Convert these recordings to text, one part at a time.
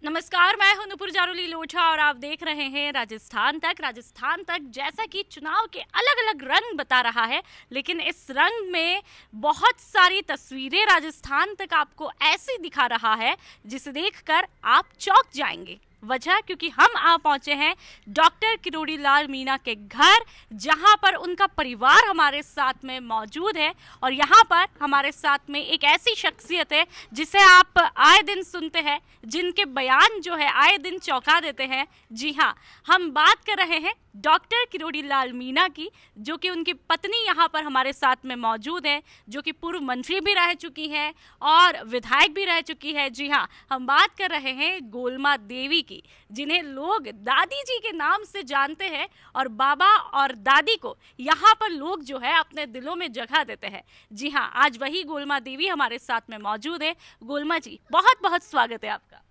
नमस्कार, मैं हूं नुपुर जारोली लोढ़ा और आप देख रहे हैं राजस्थान तक। राजस्थान तक जैसा कि चुनाव के अलग अलग रंग बता रहा है, लेकिन इस रंग में बहुत सारी तस्वीरें राजस्थान तक आपको ऐसी दिखा रहा है जिसे देखकर आप चौंक जाएंगे। वजह क्योंकि हम आ पहुंचे हैं डॉक्टर किरोड़ी लाल मीणा के घर, जहां पर उनका परिवार हमारे साथ में मौजूद है। और यहां पर हमारे साथ में एक ऐसी शख्सियत है जिसे आप आए दिन सुनते हैं, जिनके बयान जो है आए दिन चौंका देते हैं। जी हाँ, हम बात कर रहे हैं डॉक्टर किरोड़ी लाल मीणा की, जो कि उनकी पत्नी यहाँ पर हमारे साथ में मौजूद है, जो कि पूर्व मंत्री भी रह चुकी हैं और विधायक भी रह चुकी है। जी हाँ, हम बात कर रहे हैं गोलमा देवी की, जिन्हें लोग दादी जी के नाम से जानते हैं और बाबा और दादी को यहाँ पर लोग जो है अपने दिलों में जगह देते हैं। जी हाँ, आज वही गोलमा देवी हमारे साथ में मौजूद है। गोलमा जी, बहुत बहुत स्वागत है आपका।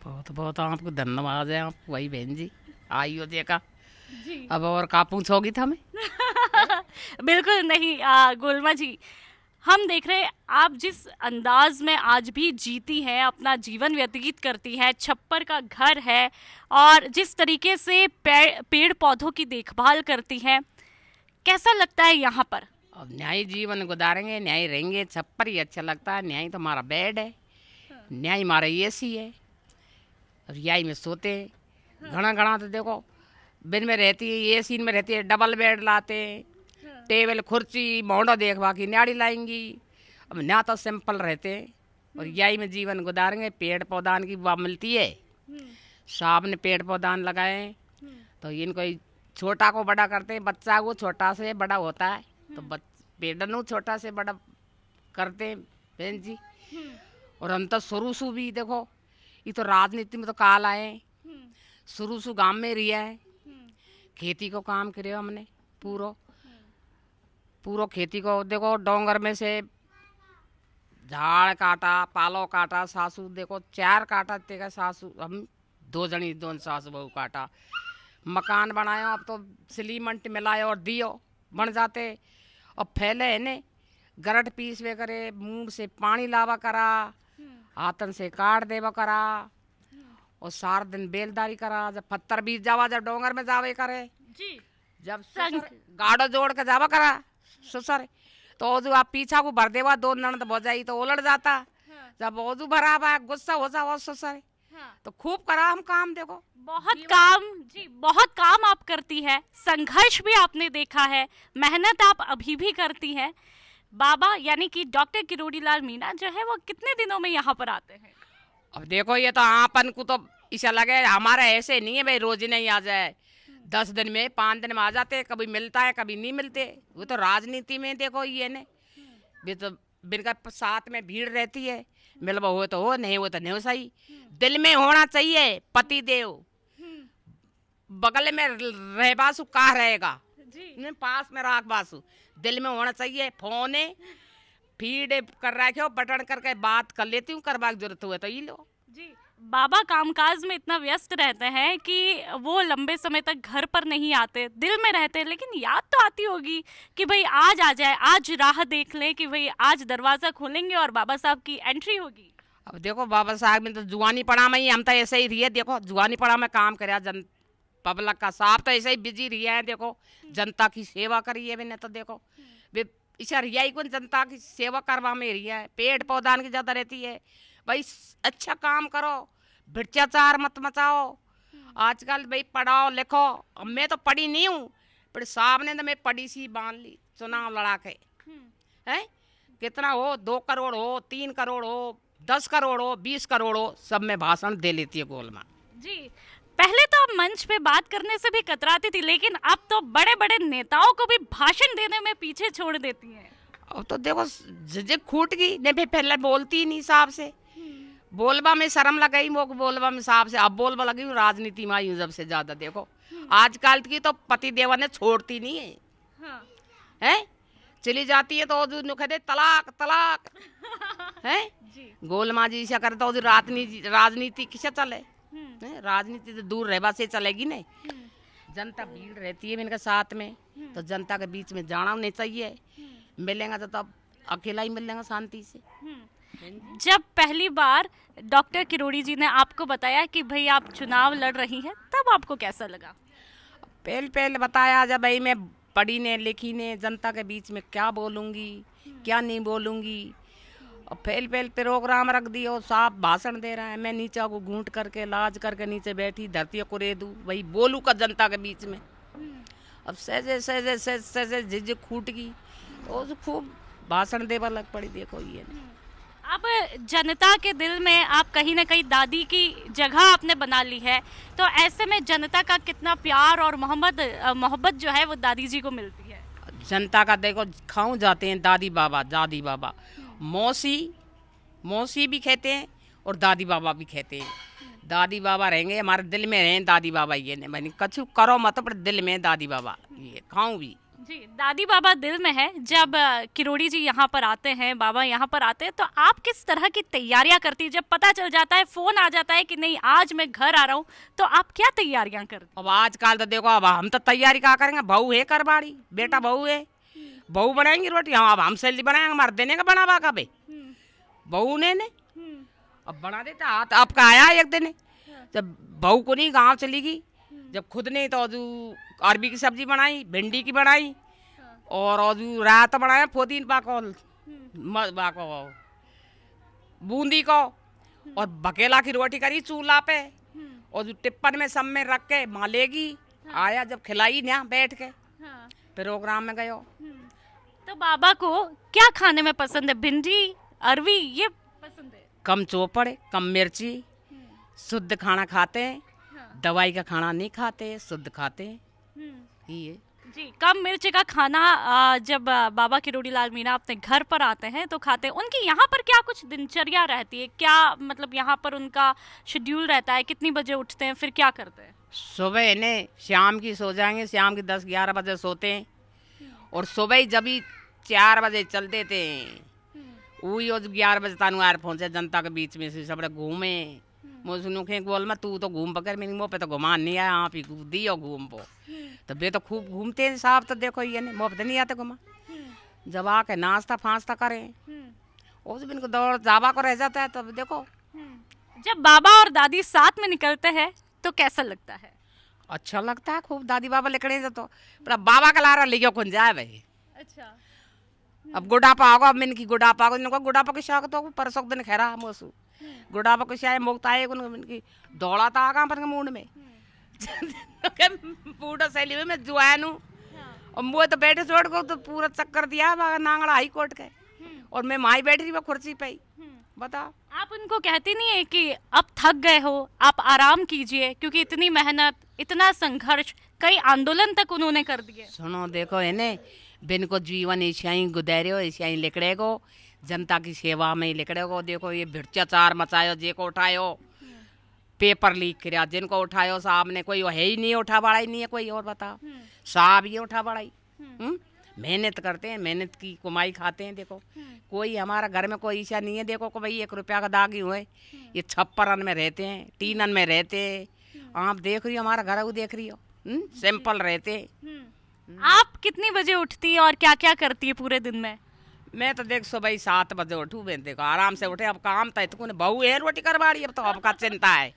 बहुत बहुत आपको धन्यवाद है। आप वही बहन जी आई हो देखा जी। अब और का पूछोगी था मैं बिल्कुल नहीं गोलमा जी, हम देख रहे हैं आप जिस अंदाज में आज भी जीती हैं, अपना जीवन व्यतीत करती हैं, छप्पर का घर है और जिस तरीके से पेड़ पौधों की देखभाल करती हैं, कैसा लगता है यहाँ पर? अब न्याय जीवन गुजारेंगे, न्याय रहेंगे। छप्पर ही अच्छा लगता है। न्याय तो हमारा बेड है, न्याय हमारा एसी है और यही में सोते हैं। घना घना तो देखो बिन में रहती है, ये सीन में रहती है, डबल बेड लाते, टेबल कुर्सी मोड़ा देखवा की न्याड़ी लाएंगी। अब ना तो सिंपल रहते और यही में जीवन गुजारेंगे। पेड़ पौधान की वाह मिलती है, साहब ने पेड़ पौधान लगाए तो इनको छोटा को बड़ा करते हैं। बच्चा को छोटा से बड़ा होता है तो पेड़ छोटा से बड़ा करते हैं बहन जी। और हम तो शुरू से भी देखो, ये तो राजनीति में तो काल आए, शुरू से गांव में रिया है, खेती को काम करे हमने पूरो खेती को। देखो डोंगर में से झाड़ काटा, पालो काटा, सासू देखो 4 काटा तेगा सासू, हम 2 जनी 2 सासू बहू काटा। मकान बनाया, अब तो सीमेंट मिलाए और दियो बन जाते। और फैले है ने गरट पीस वे करे, मुंह से पानी लावा करा, हाथन से काट देवा करा और सारा दिन बेलदारी करा। जब पत्थर बीज जावा, जब डोंगर में जावे करे जी, जब गाड़ो जोड़ के जावा करा ससुर, तो ओजू आप पीछा को भर देवा, 2 ननद भौजाई तो उलट जाता। जब ओजू भरा बा गुस्सा हो जाओ ससुर, तो खूब करा हम काम। देखो बहुत काम जी, बहुत काम आप करती है, संघर्ष भी आपने देखा है, मेहनत आप अभी भी करती हैं। बाबा यानी कि डॉक्टर किरोड़ी लाल मीणा जो है वो कितने दिनों में यहाँ पर आते हैं? अब देखो ये तो आपन को तो ऐसा लगे, हमारा ऐसे नहीं है भाई रोज नहीं आ जाए, 10 दिन में 5 दिन में आ जाते। कभी मिलता है कभी नहीं मिलते। वो तो राजनीति में देखो ये ने भी तो बिनका साथ में भीड़ रहती है, मिलवा हो तो हो, नहीं हो तो नहीं हो। सही दिल में होना चाहिए पति देव, बगल में रहबासु कहाँ रहेगा जी, पास में राख बासु, दिल में होना चाहिए। फोन है फीड कर रखे हो, बटन करके बात कर लेती हूँ, करवा की जरूरत हुए तो ये लो जी। बाबा कामकाज में इतना व्यस्त रहते हैं कि वो लंबे समय तक घर पर नहीं आते, दिल में रहते हैं, लेकिन याद तो आती होगी कि भाई आज आ जाए, आज राह देख लें कि भाई आज दरवाजा खोलेंगे और बाबा साहब की एंट्री होगी। अब देखो बाबा साहब में तो जुआनी पड़ा में ही हम तो ऐसे ही रही है। देखो जुआनी पड़ा में काम करे जन पब्लिक का साहब तो ऐसे ही बिजी रिया है। देखो जनता की सेवा करी है मैंने तो। देखो वे इस रिया ही को जनता की सेवा करवा में रिया है। पेड़ पौधान की ज़्यादा रहती है भाई, अच्छा काम करो, भ्रष्टाचार मत मचाओ। आजकल भाई पढ़ाओ लिखो, अब मैं तो पढ़ी नहीं हूँ पर साहब ने तो मैं पढ़ी सी बांध ली चुनाव लड़ा के है। कितना हो, 2 करोड़ हो, 3 करोड़ हो, 10 करोड़ हो, 20 करोड़ हो, सब में भाषण दे लेती है गोलमा जी। पहले तो आप मंच पे बात करने से भी कतराती थी, लेकिन अब तो बड़े बड़े नेताओं को भी भाषण देने में पीछे छोड़ देती हैं। अब तो देखो झिझक खूट गई, नहीं भाई पहले बोलती नहीं साहब से, बोलबा में शर्म लगाई मोक, बोलबा में साहब से। अब बोलबा लगी हूँ, राजनीति में आई हूँ जब से ज्यादा। देखो आजकल की तो पति देवा ने छोड़ती नहीं है, हैं चली जाती है तो कहते तलाक तलाक है। गोलमा जी ऐसा करे तो राजनीति किसे चले, राजनीति तो दूर रहबा से चलेगी नहीं। जनता भीड़ रहती है इनके साथ में, तो जनता के बीच में जाना नहीं चाहिए। मिलेंगे तो तब अकेला ही मिलेंगे शांति से। जब पहली बार डॉक्टर किरोड़ी जी ने आपको बताया कि भाई आप चुनाव लड़ रही हैं, तब आपको कैसा लगा? पहले बताया जब भाई मैं पढ़ी ने लिखी ने जनता के बीच में क्या बोलूँगी क्या नहीं बोलूँगी। और पहले प्रोग्राम रख दिया और साफ भाषण दे रहा है, मैं नीचे को घूंट करके लाज करके नीचे बैठी धरती को रे दूँ वही बोलूँ का जनता के बीच में। अब सहजे सहजे सहजे सहजे झिझक खूट गई तो खूब भाषण देवा लग पड़ी। देखो ये अब जनता के दिल में आप कहीं ना कहीं दादी की जगह आपने बना ली है, तो ऐसे में जनता का कितना प्यार और मोहब्बत जो है वो दादी जी को मिलती है? जनता का देखो खाऊं जाते हैं दादी बाबा मौसी मौसी भी कहते हैं और दादी बाबा भी कहते हैं। दादी बाबा रहेंगे हमारे दिल में रहें दादी बाबा, ये नहीं मैंने कछु करो मत पर दिल में दादी बाबा, ये खाऊं भी जी। दादी बाबा दिल में है। जब किरोड़ी जी यहाँ पर आते हैं, बाबा यहाँ पर आते हैं, तो आप किस तरह की तैयारियां करती है? जब पता चल जाता है, फोन आ जाता है कि नहीं आज मैं घर आ रहा हूँ, तो आप क्या तैयारियां करती? अब आजकल तो देखो अब हम तो तैयारी क्या करेंगे, बहू है करवाड़ी, बेटा बहू है, बहू बनाएंगी रोटी। हम अब हमसे बनाएंगे हमारे देने का बनावा कभी बहू ने अब बना देता हाथ आपका आया एक दिन जब बहू को नहीं गाँव चली गई, जब खुद ने तो अरबी की सब्जी बनाई, भिंडी की बनाई और रात बनाया पुदीन पाको बूंदी को और बकेला की रोटी करी चूल्हा पे और जो टिप्पन में सब में रख के माँ लेगी। आया जब खिलाई ना बैठ के प्रोग्राम में गयो। तो बाबा को क्या खाने में पसंद है? भिंडी अरवी ये पसंद है? कम चौपड़ कम मिर्ची, शुद्ध खाना खाते हैं, दवाई का खाना नहीं खाते, शुद्ध खाते हैं। ये जी, कम मिर्च का खाना जब बाबा किरोड़ी लाल मीणा अपने घर पर आते हैं तो खाते हैं। उनकी यहाँ पर क्या कुछ दिनचर्या रहती है? क्या मतलब यहाँ पर उनका शेड्यूल रहता है? कितनी बजे उठते हैं, फिर क्या करते हैं? सुबह ने शाम की सो जाएंगे, शाम की 10-11 बजे सोते हैं और सुबह ही जब ही 4 बजे चल देते हैं वही 11 बजे तानुआर पहुँचे जनता के बीच में से सब घूमे। मुझे सुनूखे बोल मैं तू तो घूम पकर मेरी मुँह पे तो घुमान नहीं आया, आप ही दियो घूम पो। तो बे तो खूब घूमते हैं साहब, तो देखो ये नहीं मुँह पे नहीं आते घुमा। जब आके नाश्ता फास्ता करें उस दिन को दौड़ जावा को रह जाता है। तब देखो जब बाबा और दादी साथ में निकलते हैं तो कैसा लगता है? अच्छा लगता है खूब। दादी बाबा लिखने तो पर बाबा का लारा लिखो कौन जाए भाई। अच्छा। अब गुडापा होगा, अब मैंने की गुडापा को गुडापा के शौक तो परसों दिन खैरा मोसू गुडापा को शायद मुक्त आए उनकी दौड़ा था आगा पर मूड में पूरा सैली में मैं जुआन हूँ और मुँह तो बैठे छोड़ को तो पूरा चक्कर दिया नांगड़ा हाई कोर्ट के और मैं माई बैठी रही वो कुर्सी पे। बताओ आप उनको कहती नहीं है कि अब थक गए हो, आप आराम कीजिए, क्योंकि इतनी मेहनत इतना संघर्ष कई आंदोलन तक उन्होंने कर दिए? सुनो देखो है ने बिन को जीवन ऐसा ही गुजारे हो, ऐसा ही लिखड़े को जनता की सेवा में ही लिखड़े को। देखो ये भ्रष्टाचार मचायो, जे को उठायो पेपर लीक किया, जिनको उठायो साहब ने कोई है ही नहीं, उठा बढ़ाई नहीं है कोई। और बताओ साहब ये उठा बढ़ाई मेहनत करते हैं, मेहनत की कमाई खाते हैं। देखो कोई हमारा घर में कोई ईशा नहीं है देखो को भाई 1 रुपया का दागी हुए, ये छप्परन में रहते हैं, टीनन में रहते हैं। आप देख रही हो हमारा घर वो देख रही हो सिंपल रहते हैं। आप कितनी बजे उठती है और क्या क्या करती है पूरे दिन में? मैं तो देख सुबह 7 बजे उठूँ, मैं देखो आराम से उठे। अब काम था इतने बहू है रोटी करवाड़ी, अब तो अब का चिंता है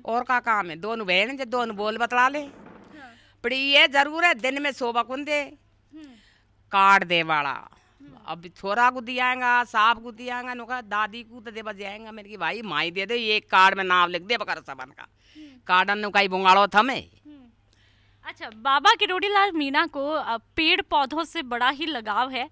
और का काम है। दोनों बहन जो दोनों बोल बतला ले पर ये जरूर है दिन में सोबा कुन दे काट दे वाला। अब छोरा को दियाएगा, साहब को दियाएगा, नुका दादी को तो दे बजाएगा मेरे की भाई माई दे दे, ये कार्ड में नाम लिख दे बकर सबन का कार्डन नुका ही बुंगाड़ो थमे। अच्छा, बाबा किरोड़ी लाल मीणा को पेड़ पौधों से बड़ा ही लगाव है,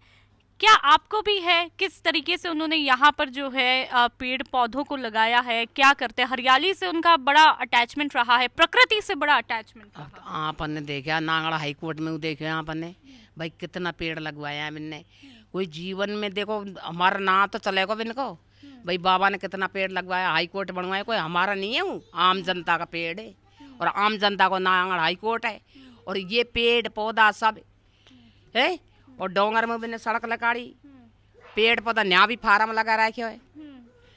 क्या आपको भी है? किस तरीके से उन्होंने यहाँ पर जो है पेड़ पौधों को लगाया है, क्या करते हैं? हरियाली से उनका बड़ा अटैचमेंट रहा है, प्रकृति से बड़ा अटैचमेंट रहा। आपने देखा नांगड़ा हाई कोर्ट में देखे आपने भाई कितना पेड़ लगवाया है मैंने। कोई जीवन में देखो हमारा ना तो चलेगा बिन को भाई बाबा ने कितना पेड़ लगवाया, हाई कोर्ट बनवाया, कोई हमारा नहीं है, वो आम जनता का पेड़ है और आम जनता को नांगड़ हाई कोर्ट है। और ये पेड़ पौधा सब है और डोंगर में मैंने सड़क लगाड़ी, पेड़ पौधा न्या भी फार्म लगा रखे है।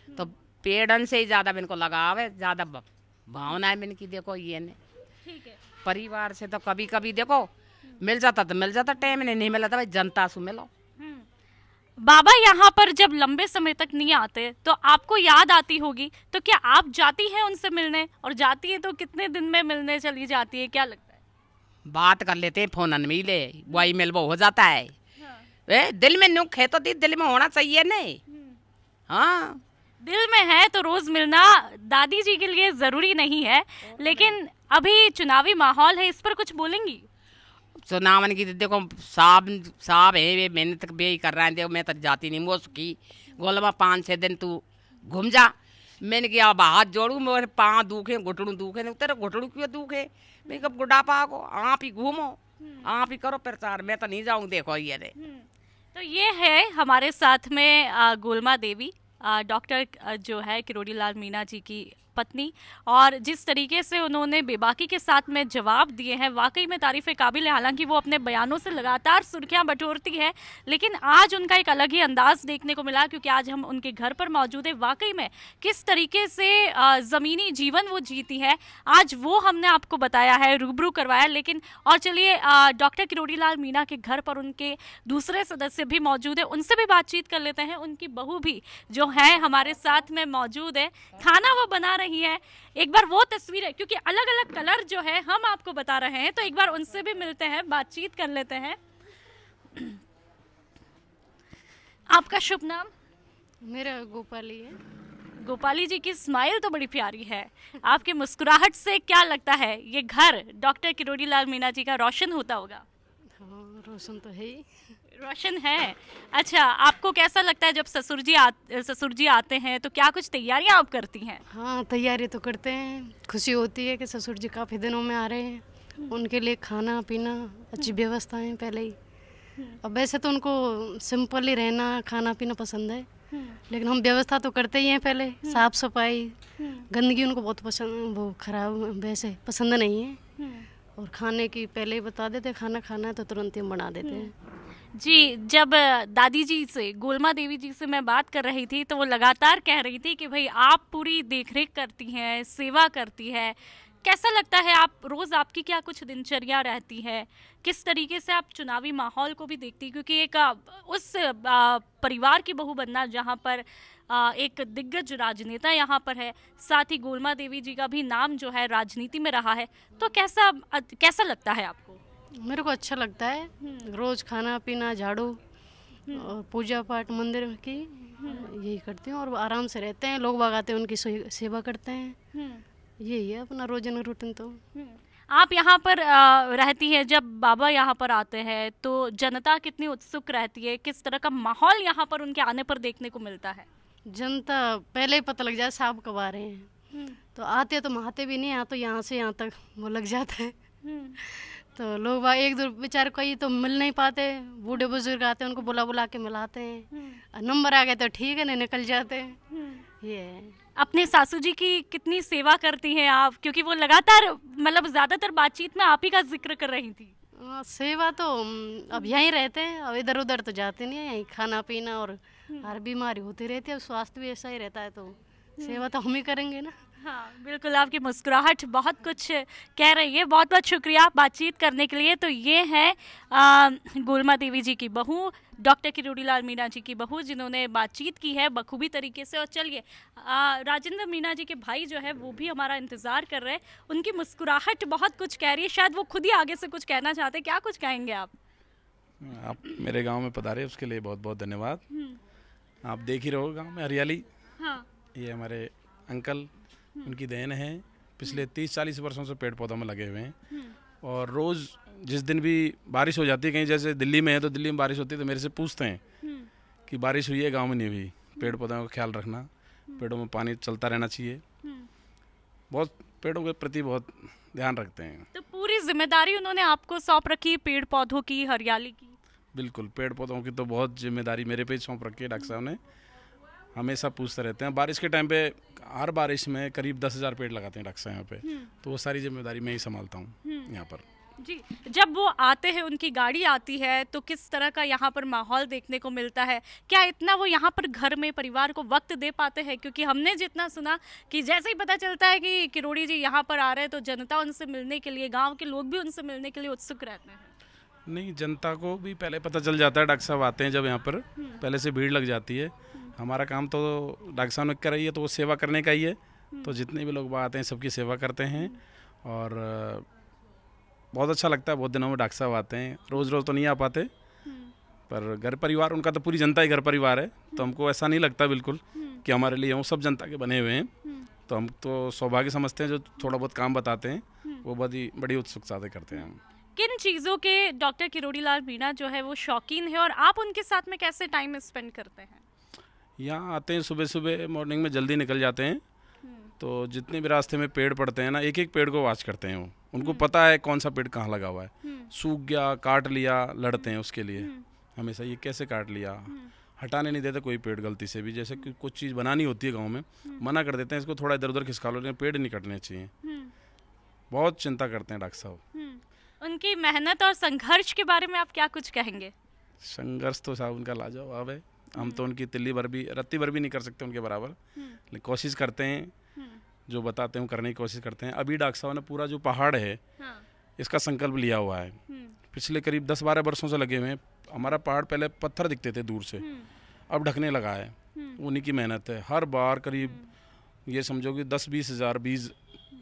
तो पेड़न से ही ज्यादा मैंने को लगाव है, ज्यादा भावना है मैंने की। देखो ये ने ठीक है, परिवार से तो कभी कभी देखो मिल जाता तो मिल जाता, टाइम नहीं मिला था भाई जनता से मिलो। बाबा यहाँ पर जब लंबे समय तक नहीं आते तो आपको याद आती होगी, तो क्या आप जाती हैं उनसे मिलने, और जाती है तो कितने दिन में मिलने चली जाती है, क्या लगता है? बात कर लेते हैं, फोन मिले वही मिल वो हो जाता है। हाँ। दिल में नुख है तो दिल में होना चाहिए नहीं। हाँ, दिल में है तो रोज मिलना दादी जी के लिए जरूरी नहीं है, लेकिन अभी चुनावी माहौल है, इस पर कुछ बोलेंगी? चुनावन की देखो साहब है वे मेहनत भी कर रहे हैं, देखो मैं तो जाती नहीं, वो सुखी गोलमा 5-6 दिन तू घूम जा। मैंने किया अब हाथ जोड़ू, मेरे पाँव दुखे, घुटड़ू दुखे, तेरे घुटड़ू क्यों दुखे? मैं कब बुढ़ापा को आप ही घूमो, आप ही करो प्रचार, मैं तो नहीं जाऊँ। देखो ये रे, तो ये है हमारे साथ में गोलमा देवी, डॉक्टर जो है किरोड़ी लाल मीणा जी की पत्नी, और जिस तरीके से उन्होंने बेबाकी के साथ में जवाब दिए हैं वाकई में तारीफ़ काबिल है। हालांकि वो अपने बयानों से लगातार सुर्खियां बटोरती है, लेकिन आज उनका एक अलग ही अंदाज देखने को मिला, क्योंकि आज हम उनके घर पर मौजूद है। वाकई में किस तरीके से ज़मीनी जीवन वो जीती है, आज वो हमने आपको बताया है, रूबरू करवाया। लेकिन और चलिए, डॉक्टर किरोड़ी लाल मीणा के घर पर उनके दूसरे सदस्य भी मौजूद है, उनसे भी बातचीत कर लेते हैं। उनकी बहू भी जो है हमारे साथ में मौजूद है, खाना वो बना रही है। एक बार वो तस्वीर है, क्योंकि अलग अलग कलर जो है हम आपको बता रहे हैं, तो एक बार उनसे भी मिलते हैं, बातचीत कर लेते हैं। आपका शुभ नाम? मेरा गोपाली है। गोपाली जी की स्माइल तो बड़ी प्यारी है, आपकी मुस्कुराहट से क्या लगता है ये घर डॉक्टर किरोड़ी लाल मीणा जी का रोशन होता होगा? हाँ, रोशन तो है ही, रोशन है। अच्छा, आपको कैसा लगता है जब ससुर जी आते हैं, तो क्या कुछ तैयारियां आप करती हैं? हाँ, तैयारी तो करते हैं। खुशी होती है कि ससुर जी काफ़ी दिनों में आ रहे हैं, उनके लिए खाना पीना अच्छी व्यवस्था है पहले ही। अब वैसे तो उनको सिंपल ही रहना खाना पीना पसंद है, लेकिन हम व्यवस्था तो करते ही हैं पहले, साफ सफाई। गंदगी उनको बहुत पसंद, वो खराब वैसे पसंद नहीं है। और खाने की पहले ही बता देते, खाना खाना है तो तुरंत ही हम बना देते हैं। जी, जब दादी जी से, गोलमा देवी जी से मैं बात कर रही थी, तो वो लगातार कह रही थी कि भाई आप पूरी देखरेख करती हैं, सेवा करती है। कैसा लगता है, आप रोज़ आपकी क्या कुछ दिनचर्या रहती है, किस तरीके से आप चुनावी माहौल को भी देखती, क्योंकि एक उस परिवार की बहू बनना जहाँ पर एक दिग्गज राजनेता यहाँ पर है, साथ ही गोलमा देवी जी का भी नाम जो है राजनीति में रहा है, तो कैसा लगता है आपको? मेरे को अच्छा लगता है, रोज़ खाना पीना, झाड़ू और पूजा पाठ मंदिर की यही करती हूँ, और आराम से रहते हैं। लोग बाग आते हैं, उनकी सेवा करते हैं, यही है अपना रोजाना रूटीन। तो आप यहाँ पर रहती हैं, जब बाबा यहाँ पर आते हैं तो जनता कितनी उत्सुक रहती है, किस तरह का माहौल यहाँ पर उनके आने पर देखने को मिलता है? जनता पहले ही पता लग जाए साहब कब आ रहे हैं, तो आते तो नहाते भी नहीं, यहाँ तो यहाँ से यहाँ तक वो लग जाता है। तो लोग एक दो बेचारे कई तो मिल नहीं पाते, बूढ़े बुजुर्ग आते हैं, उनको बुला बुला के मिलाते हैं, नंबर आ गए तो ठीक है, नहीं निकल जाते हैं। ये है। अपने सासू जी की कितनी सेवा करती हैं आप, क्योंकि वो लगातार मतलब ज़्यादातर बातचीत में आप ही का जिक्र कर रही थी। सेवा तो अब यहीं रहते हैं, अब इधर उधर तो जाते नहीं हैं, यहीं खाना पीना और हर बीमारी होती रहती है, अब स्वास्थ्य भी ऐसा ही रहता है, तो सेवा तो हम ही करेंगे ना। हाँ बिल्कुल, आपकी मुस्कुराहट बहुत कुछ कह रही है। बहुत बहुत शुक्रिया बातचीत करने के लिए। तो ये है गोलमा देवी जी की बहू, डॉक्टर किरोड़ी लाल मीणा जी की बहू, जिन्होंने बातचीत की है बखूबी तरीके से। और चलिए, राजेंद्र मीणा जी के भाई जो है वो भी हमारा इंतज़ार कर रहे हैं। उनकी मुस्कुराहट बहुत कुछ कह रही है, शायद वो खुद ही आगे से कुछ कहना चाहते हैं। क्या कुछ कहेंगे आप? आप मेरे गांव में पधारे, उसके लिए बहुत बहुत धन्यवाद। आप देख ही रहो गांव में हरियाली। हाँ। ये हमारे अंकल, उनकी देन है, पिछले 30-40 वर्षों से पेड़ पौधों में लगे हुए हैं। और रोज़ जिस दिन भी बारिश हो जाती है, कहीं जैसे दिल्ली में है तो दिल्ली में बारिश होती है, तो मेरे से पूछते हैं कि बारिश हुई है, गांव में नहीं हुई। पेड़ पौधों का ख्याल रखना, पेड़ों में पानी चलता रहना चाहिए, बहुत पेड़ों के प्रति बहुत ध्यान रखते हैं। तो पूरी जिम्मेदारी उन्होंने आपको सौंप रखी पेड़ पौधों की, हरियाली की? बिल्कुल, पेड़ पौधों की तो बहुत जिम्मेदारी मेरे पे सौंप रखी है डॉक्टर साहब ने। हमेशा पूछते रहते हैं, बारिश के टाइम पे हर बारिश में करीब 10,000 पेड़ लगाते हैं डॉक्टर साहब यहाँ पे, तो वो सारी जिम्मेदारी मैं ही संभालता हूँ यहाँ पर। जी, जब वो आते हैं, उनकी गाड़ी आती है, तो किस तरह का यहाँ पर माहौल देखने को मिलता है? क्या इतना वो यहाँ पर घर में परिवार को वक्त दे पाते हैं? क्योंकि हमने जितना सुना कि जैसे ही पता चलता है कि किरोड़ी जी यहाँ पर आ रहे हैं तो जनता उनसे मिलने के लिए, गांव के लोग भी उनसे मिलने के लिए उत्सुक रहते हैं। नहीं, जनता को भी पहले पता चल जाता है, डॉक्टर साहब आते हैं जब यहाँ पर, पहले से भीड़ लग जाती है। हमारा काम तो डॉक्टर साहब ने कर रही है तो वो सेवा करने का ही है, तो जितने भी लोग आते हैं सबकी सेवा करते हैं और बहुत अच्छा लगता है। बहुत दिनों में डॉक्टर साहब आते हैं, रोज़ रोज़ तो नहीं आ पाते, पर घर परिवार उनका तो पूरी जनता ही घर परिवार है, तो हमको ऐसा नहीं लगता बिल्कुल कि हमारे लिए वो सब जनता के बने हुए हैं। तो हम तो सौभाग्य समझते हैं जो थोड़ा बहुत काम बताते हैं, वो बड़ी उत्सुकता से करते हैं हम। किन चीज़ों के डॉक्टर किरोड़ी लाल मीणा जो है वो शौकीन है और आप उनके साथ में कैसे टाइम स्पेंड करते हैं? यहाँ आते हैं सुबह सुबह, मॉर्निंग में जल्दी निकल जाते हैं, तो जितने भी रास्ते में पेड़ पड़ते हैं ना, एक एक पेड़ को वॉच करते हैं वो। उनको पता है कौन सा पेड़ कहाँ लगा हुआ है, सूख गया, काट लिया, लड़ते हैं उसके लिए हमेशा, ये कैसे काट लिया, हटाने नहीं देते कोई पेड़ गलती से भी। जैसे कि कुछ चीज़ बनानी होती है गांव में, मना कर देते हैं इसको थोड़ा इधर उधर खिसका लो, पेड़ नहीं कटने चाहिए। बहुत चिंता करते हैं डॉक्टर साहब। उनकी मेहनत और संघर्ष के बारे में आप क्या कुछ कहेंगे? संघर्ष तो साहब उनका लाजवाब है, हम तो उनकी तिल्ली भर भी, रत्ती भर भी नहीं कर सकते उनके बराबर, लेकिन कोशिश करते हैं, जो बताते हैं करने की कोशिश करते हैं। अभी डॉक्टर साहब ने पूरा जो पहाड़ है इसका संकल्प लिया हुआ है, पिछले करीब 10-12 वर्षों से लगे हुए हैं। हमारा पहाड़ पहले पत्थर दिखते थे दूर से, अब ढकने लगा है, उन्हीं की मेहनत है। हर बार करीब ये समझो कि 10-20 हज़ार बीज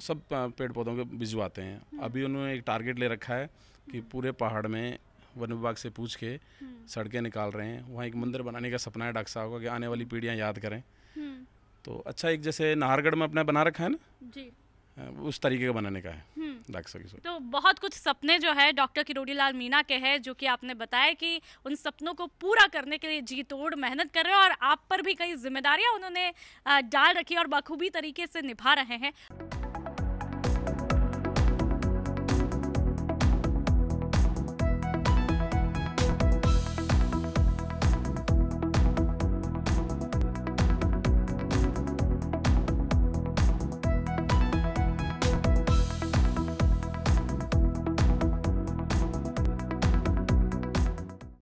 सब पेड़ पौधों के भिजवाते हैं। अभी उन्होंने एक टारगेट ले रखा है कि पूरे पहाड़ में वन विभाग से पूछ के सड़कें निकाल रहे हैं। वहाँ एक मंदिर बनाने का सपना है डॉक्टर साहब का कि आने वाली पीढ़ियाँ याद करें। तो अच्छा, एक जैसे नाहरगढ़ में अपना बना रखा है ना जी, उस तरीके का बनाने का है डॉक्टर साहब की। तो बहुत कुछ सपने जो है डॉक्टर किरोड़ी लाल मीणा के हैं, जो कि आपने बताया कि उन सपनों को पूरा करने के लिए जी तोड़ मेहनत कर रहे हैं और आप पर भी कई जिम्मेदारियां उन्होंने डाल रखी और बखूबी तरीके से निभा रहे हैं।